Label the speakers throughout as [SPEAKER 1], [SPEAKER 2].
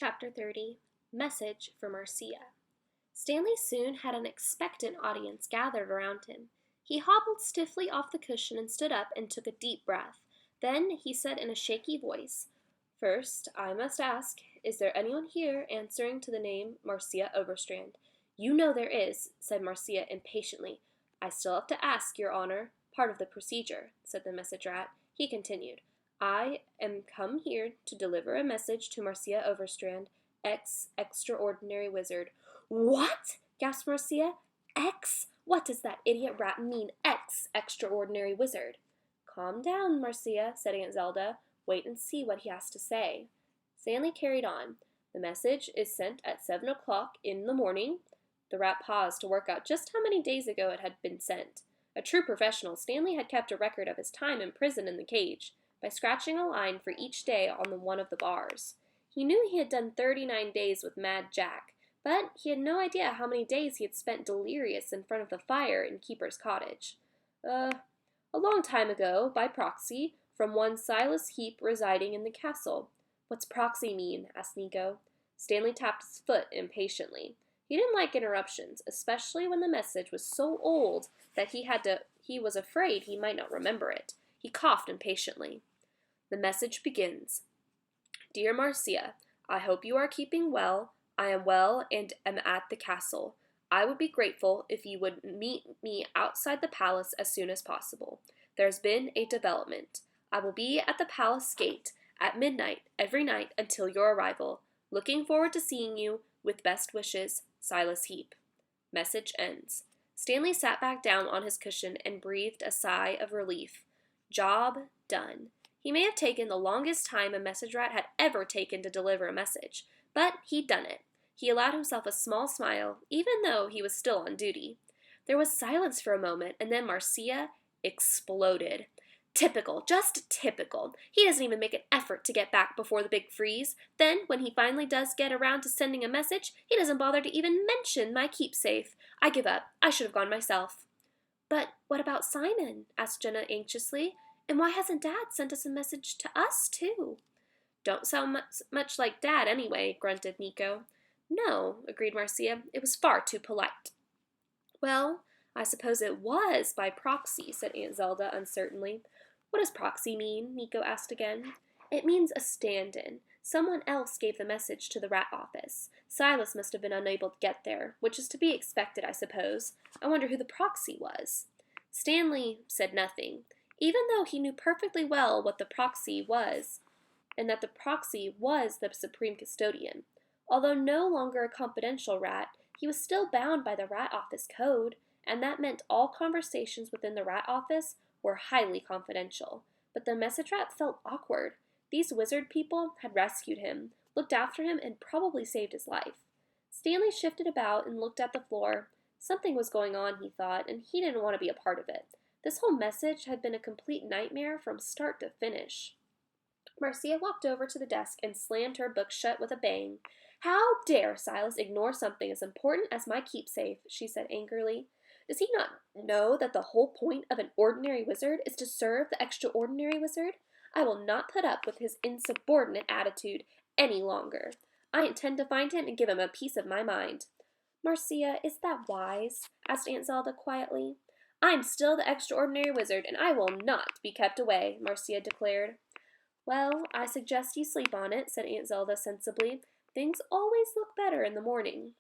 [SPEAKER 1] Chapter 30 Message for Marcia. Stanley soon had an expectant audience gathered around him. He hobbled stiffly off the cushion and stood up and took a deep breath. Then he said in a shaky voice, "First, I must ask, is there anyone here answering to the name Marcia Overstrand?" "You know there is," said Marcia impatiently. "I still have to ask, Your Honor. Part of the procedure," said the message rat. He continued, "I am come here to deliver a message to Marcia Overstrand, ex-extraordinary wizard." "What?" gasped Marcia. "Ex? What does that idiot rat mean, ex-extraordinary wizard?" "Calm down, Marcia," said Aunt Zelda. "Wait and see what he has to say." Stanley carried on. "The message is sent at 7 o'clock in the morning." The rat paused to work out just how many days ago it had been sent. A true professional, Stanley had kept a record of his time imprisoned in the cage by scratching a line for each day on one of the bars. He knew he had done 39 days with Mad Jack, but he had no idea how many days he had spent delirious in front of the fire in Keeper's cottage. A long time ago, by proxy, from one Silas Heap residing in the castle." "What's proxy mean?" asked Nico. Stanley tapped his foot impatiently. He didn't like interruptions, especially when the message was so old that he was afraid he might not remember it. He coughed impatiently. The message begins. "Dear Marcia, I hope you are keeping well. I am well and am at the castle. I would be grateful if you would meet me outside the palace as soon as possible. There has been a development. I will be at the palace gate at midnight every night until your arrival. Looking forward to seeing you. With best wishes, Silas Heap." Message ends. Stanley sat back down on his cushion and breathed a sigh of relief. Job done. He may have taken the longest time a message rat had ever taken to deliver a message, but he'd done it. He allowed himself a small smile, even though he was still on duty. There was silence for a moment, and then Marcia exploded. "Typical, just typical. He doesn't even make an effort to get back before the big freeze. Then, when he finally does get around to sending a message, he doesn't bother to even mention my keepsake. I give up. I should have gone myself." "But what about Simon?" asked Jenna anxiously. "And why hasn't Dad sent us a message to us, too?" "Don't sound much like Dad, anyway," grunted Nico. "No," agreed Marcia. "It was far too polite." "Well, I suppose it was by proxy," said Aunt Zelda uncertainly. "What does proxy mean?" Nico asked again. "It means a stand-in. Someone else gave the message to the rat office. Silas must have been unable to get there, which is to be expected, I suppose. I wonder who the proxy was." Stanley said nothing, even though he knew perfectly well what the proxy was, and that the proxy was the supreme custodian. Although no longer a confidential rat, he was still bound by the rat office code, and that meant all conversations within the rat office were highly confidential. But the message rat felt awkward. These wizard people had rescued him, looked after him, and probably saved his life. Stanley shifted about and looked at the floor. Something was going on, he thought, and he didn't want to be a part of it. This whole message had been a complete nightmare from start to finish. Marcia walked over to the desk and slammed her book shut with a bang. "How dare Silas ignore something as important as my keepsake?" she said angrily. "Does he not know that the whole point of an ordinary wizard is to serve the extraordinary wizard? I will not put up with his insubordinate attitude any longer. I intend to find him and give him a piece of my mind." "Marcia, is that wise?" asked Aunt Zelda quietly. "I'm still the extraordinary wizard, and I will not be kept away," Marcia declared. "Well, I suggest you sleep on it," said Aunt Zelda sensibly. "Things always look better in the morning."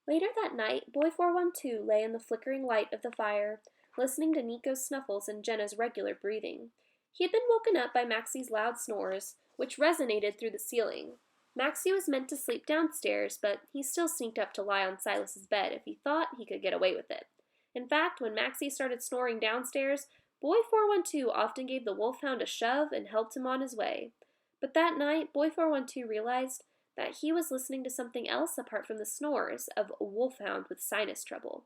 [SPEAKER 1] Later that night, Boy 412 lay in the flickering light of the fire, listening to Nico's snuffles and Jenna's regular breathing. He had been woken up by Maxie's loud snores, which resonated through the ceiling. Maxie was meant to sleep downstairs, but he still sneaked up to lie on Silas's bed if he thought he could get away with it. In fact, when Maxie started snoring downstairs, Boy 412 often gave the wolfhound a shove and helped him on his way. But that night, Boy 412 realized that he was listening to something else apart from the snores of a wolfhound with sinus trouble.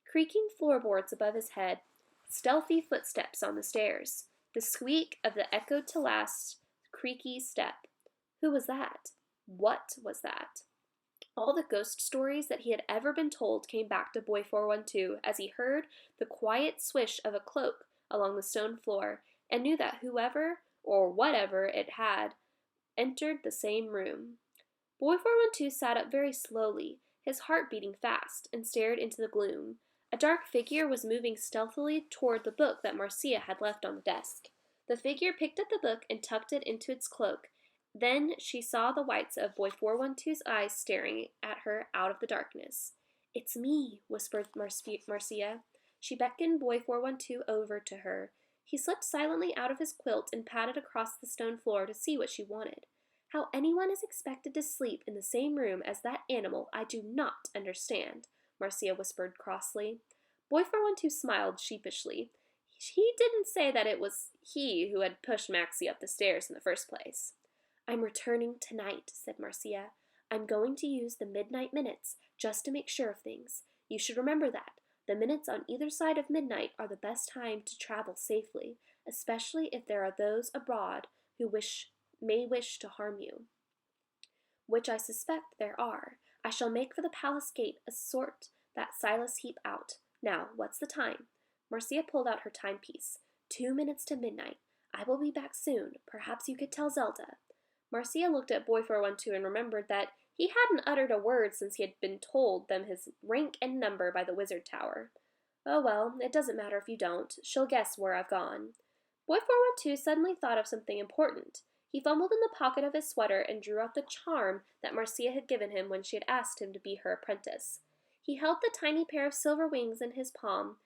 [SPEAKER 1] Creaking floorboards above his head, stealthy footsteps on the stairs, the squeak of the echoed to last creaky step. Who was that? What was that? All the ghost stories that he had ever been told came back to Boy 412 as he heard the quiet swish of a cloak along the stone floor and knew that whoever or whatever it had entered the same room. Boy 412 sat up very slowly, his heart beating fast, and stared into the gloom. A dark figure was moving stealthily toward the book that Marcia had left on the desk. The figure picked up the book and tucked it into its cloak. Then she saw the whites of Boy 412's eyes staring at her out of the darkness. "It's me," whispered Marcia. She beckoned Boy 412 over to her. He slipped silently out of his quilt and padded across the stone floor to see what she wanted. "How anyone is expected to sleep in the same room as that animal I do not understand," Marcia whispered crossly. Boy 412 smiled sheepishly. He didn't say that it was he who had pushed Maxie up the stairs in the first place. "I'm returning tonight," said Marcia. "I'm going to use the midnight minutes, just to make sure of things. You should remember that. The minutes on either side of midnight are the best time to travel safely, especially if there are those abroad who may wish to harm you, which I suspect there are. I shall make for the palace gate and sort that Silas Heap out. Now, what's the time?" Marcia pulled out her timepiece. 2 minutes to midnight. I will be back soon. Perhaps you could tell Zelda." Marcia looked at Boy 412 and remembered that he hadn't uttered a word since he had been told them his rank and number by the wizard tower. "Oh well, it doesn't matter if you don't. She'll guess where I've gone." Boy 412 suddenly thought of something important. He fumbled in the pocket of his sweater and drew out the charm that Marcia had given him when she had asked him to be her apprentice. He held the tiny pair of silver wings in his palm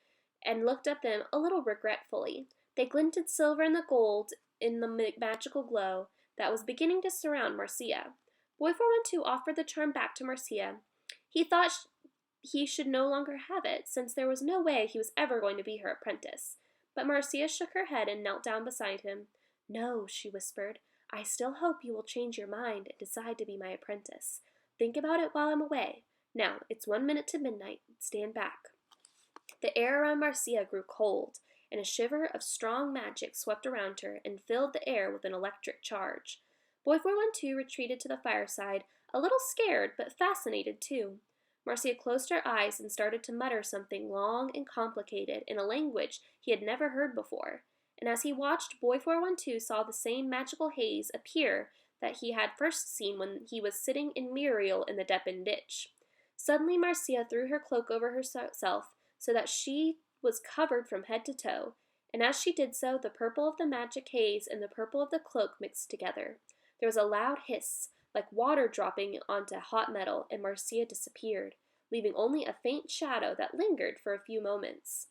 [SPEAKER 1] and looked at them a little regretfully. They glinted silver and the gold in the magical glow that was beginning to surround Marcia. Boy 412 offered the charm back to Marcia. He thought he should no longer have it, since there was no way he was ever going to be her apprentice. But Marcia shook her head and knelt down beside him. "No," she whispered. "I still hope you will change your mind and decide to be my apprentice. Think about it while I'm away. Now, it's 1 minute to midnight. Stand back." The air around Marcia grew cold, and a shiver of strong magic swept around her and filled the air with an electric charge. Boy 412 retreated to the fireside, a little scared, but fascinated too. Marcia closed her eyes and started to mutter something long and complicated in a language he had never heard before. And as he watched, Boy 412 saw the same magical haze appear that he had first seen when he was sitting in Muriel in the Deppen ditch. Suddenly Marcia threw her cloak over herself so that she was covered from head to toe, and as she did so, the purple of the magic haze and the purple of the cloak mixed together. There was a loud hiss, like water dropping onto hot metal, and Marcia disappeared, leaving only a faint shadow that lingered for a few moments.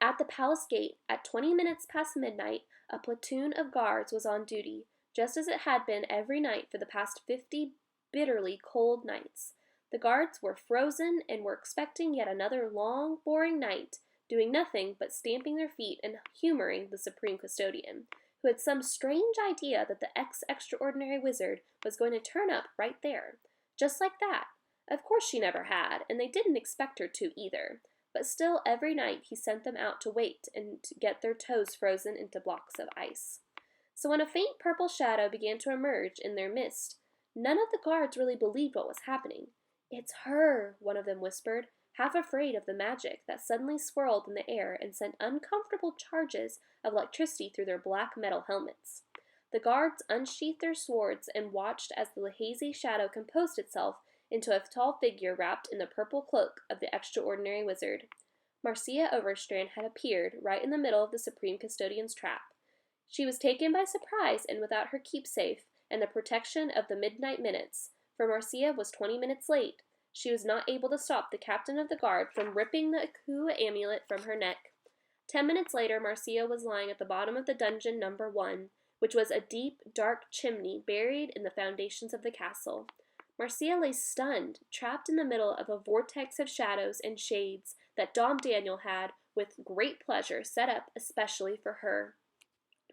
[SPEAKER 1] At the palace gate, at 20 minutes past midnight, a platoon of guards was on duty, just as it had been every night for the past 50 bitterly cold nights. The guards were frozen and were expecting yet another long, boring night, doing nothing but stamping their feet and humoring the supreme custodian, who had some strange idea that the extraordinary wizard was going to turn up right there. Just like that. Of course she never had, and they didn't expect her to either. But still, every night he sent them out to wait and to get their toes frozen into blocks of ice. So when a faint purple shadow began to emerge in their midst, none of the guards really believed what was happening. "It's her," one of them whispered, half afraid of the magic that suddenly swirled in the air and sent uncomfortable charges of electricity through their black metal helmets. The guards unsheathed their swords and watched as the hazy shadow composed itself into a tall figure wrapped in the purple cloak of the extraordinary wizard. Marcia Overstrand had appeared right in the middle of the supreme custodian's trap. She was taken by surprise and without her keepsake and the protection of the midnight minutes, for Marcia was 20 minutes late. She was not able to stop the captain of the guard from ripping the Aku amulet from her neck. 10 minutes later, Marcia was lying at the bottom of the dungeon number 1, which was a deep, dark chimney buried in the foundations of the castle. Marcia lay stunned, trapped in the middle of a vortex of shadows and shades that Dom Daniel had, with great pleasure, set up especially for her.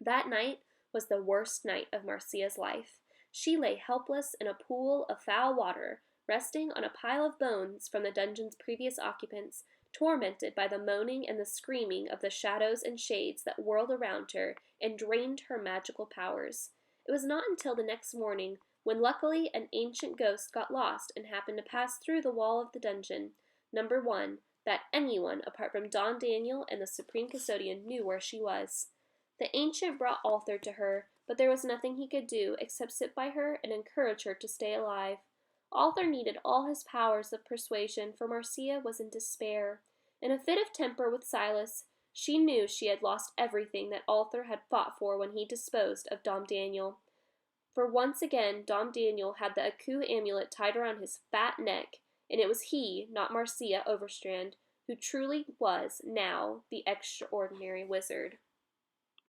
[SPEAKER 1] That night was the worst night of Marcia's life. She lay helpless in a pool of foul water, resting on a pile of bones from the dungeon's previous occupants, tormented by the moaning and the screaming of the shadows and shades that whirled around her and drained her magical powers. It was not until the next morning, when luckily an ancient ghost got lost and happened to pass through the wall of the dungeon, number 1, that anyone apart from Don Daniel and the supreme custodian knew where she was. The ancient brought Arthur to her, but there was nothing he could do except sit by her and encourage her to stay alive. Arthur needed all his powers of persuasion, for Marcia was in despair. In a fit of temper with Silas, she knew she had lost everything that Arthur had fought for when he disposed of Dom Daniel. For once again Dom Daniel had the Aku amulet tied around his fat neck, and it was he, not Marcia Overstrand, who truly was now the extraordinary wizard.